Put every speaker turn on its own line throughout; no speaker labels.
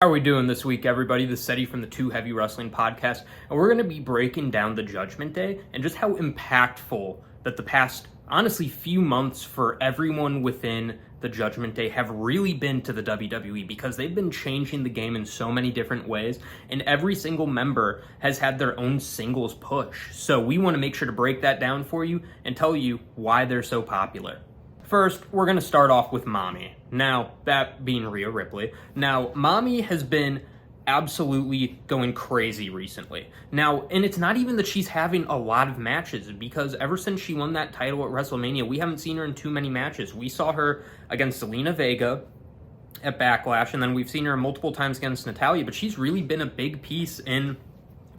How are we doing this week, everybody? This is Eddie from the Too Heavy Wrestling Podcast, and we're going to be breaking down the Judgment Day and just how impactful that the past, honestly, few months for everyone within the Judgment Day have really been to the WWE, because they've been changing the game in so many different ways, and every single member has had their own singles push. So we want to make sure to break that down for you and tell you why they're so popular. First, we're going to start off with Mommy. Now, that being Rhea Ripley. Now, Mommy has been absolutely going crazy recently. Now, and it's not even that she's having a lot of matches, because ever since she won that title at WrestleMania, we haven't seen her in too many matches. We saw her against Zelina Vega at Backlash, and then we've seen her multiple times against Natalya, but she's really been a big piece in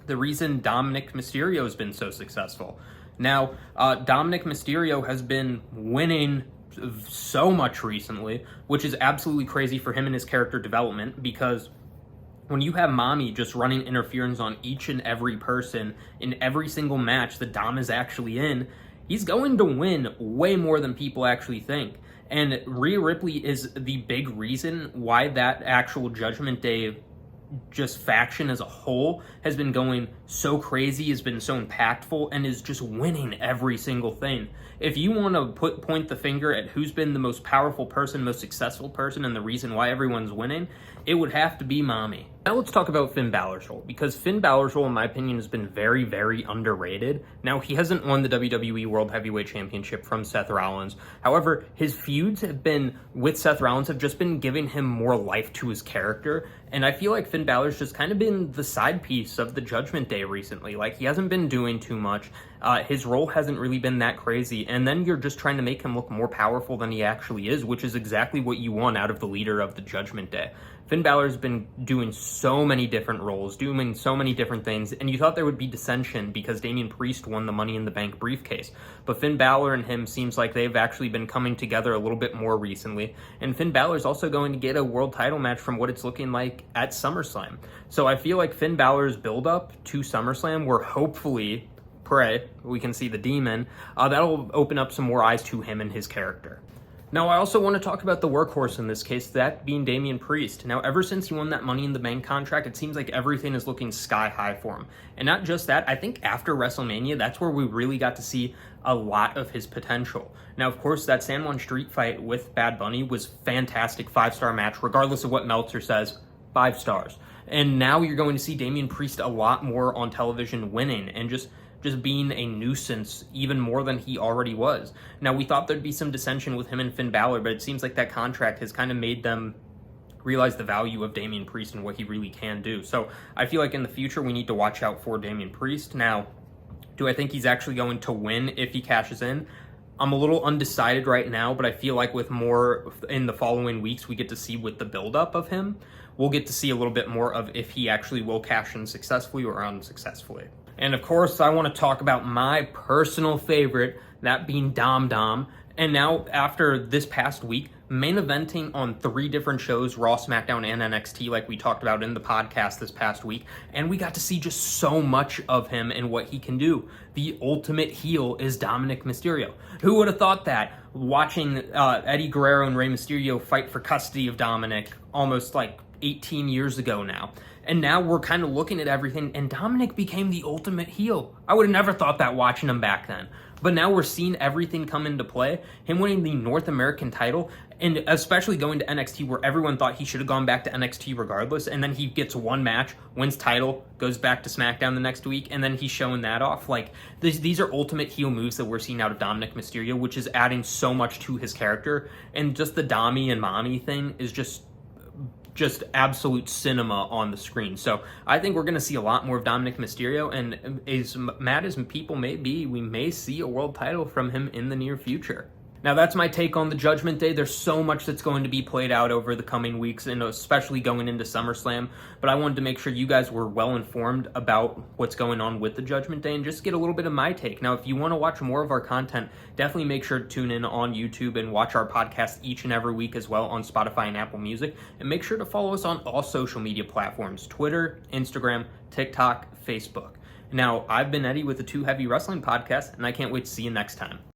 the reason Dominic Mysterio has been so successful. Now, Dominic Mysterio has been winning so much recently, which is absolutely crazy for him and his character development, because when you have Mommy just running interference on each and every person in every single match that Dom is actually in, he's going to win way more than people actually think. And Rhea Ripley is the big reason why that actual Judgment Day just faction as a whole has been going so crazy, has been so impactful, and is just winning every single thing. If you want to point the finger at who's been the most powerful person, most successful person, and the reason why everyone's winning, it would have to be Mommy. Now let's talk about Finn Balor's role, because Finn Balor's role, in my opinion, has been very, very underrated. Now, he hasn't won the WWE World Heavyweight Championship from Seth Rollins. However, his feuds have been with Seth Rollins have just been giving him more life to his character, and I feel like Finn Balor's just kind of been the side piece of the Judgment Day recently. Like, he hasn't been doing too much. His role hasn't really been that crazy, and then you're just trying to make him look more powerful than he actually is, which is exactly what you want out of the leader of the Judgment Day. Finn Balor's been doing so many different roles, doing so many different things, and you thought there would be dissension because Damian Priest won the Money in the Bank briefcase. But Finn Balor and him seems like they've actually been coming together a little bit more recently, and Finn Balor's also going to get a world title match from what it's looking like at SummerSlam. So I feel like Finn Balor's build-up to SummerSlam, where hopefully, pray, we can see the demon, that'll open up some more eyes to him and his character. Now, I also want to talk about the workhorse in this case, that being Damian Priest. Now, ever since he won that Money in the Bank contract, it seems like everything is looking sky high for him. And not just that, I think after WrestleMania, that's where we really got to see a lot of his potential. Now, of course, that San Juan Street fight with Bad Bunny was fantastic, 5-star match, regardless of what Meltzer says, 5 stars. And now you're going to see Damian Priest a lot more on television winning and just being a nuisance even more than he already was. Now, we thought there'd be some dissension with him and Finn Balor, but it seems like that contract has kind of made them realize the value of Damian Priest and what he really can do. So I feel like in the future, we need to watch out for Damian Priest. Now, do I think he's actually going to win if he cashes in? I'm a little undecided right now, but I feel like with more in the following weeks, we get to see with the buildup of him, we'll get to see a little bit more of if he actually will cash in successfully or unsuccessfully. And of course, I want to talk about my personal favorite, that being Dom Dom. And now, after this past week, main eventing on 3 different shows, Raw, SmackDown, and NXT, like we talked about in the podcast this past week, and we got to see just so much of him and what he can do. The ultimate heel is Dominic Mysterio. Who would have thought that? Watching Eddie Guerrero and Rey Mysterio fight for custody of Dominic almost like 18 years ago now. And now we're kind of looking at everything, and Dominic became the ultimate heel. I would have never thought that watching him back then. But now we're seeing everything come into play. Him winning the North American title, and especially going to NXT, where everyone thought he should have gone back to NXT regardless, and then he gets one match, wins title, goes back to SmackDown the next week, and then he's showing that off. Like, these are ultimate heel moves that we're seeing out of Dominic Mysterio, which is adding so much to his character. And just the Dommy and Mommy thing is just absolute cinema on the screen. So I think we're going to see a lot more of Dominic Mysterio, and as mad as people may be, we may see a world title from him in the near future. Now, that's my take on the Judgment Day. There's so much that's going to be played out over the coming weeks, and especially going into SummerSlam. But I wanted to make sure you guys were well informed about what's going on with the Judgment Day and just get a little bit of my take. Now, if you want to watch more of our content, definitely make sure to tune in on YouTube and watch our podcast each and every week as well on Spotify and Apple Music. And make sure to follow us on all social media platforms: Twitter, Instagram, TikTok, Facebook. Now, I've been Eddie with the Too Heavy Wrestling Podcast, and I can't wait to see you next time.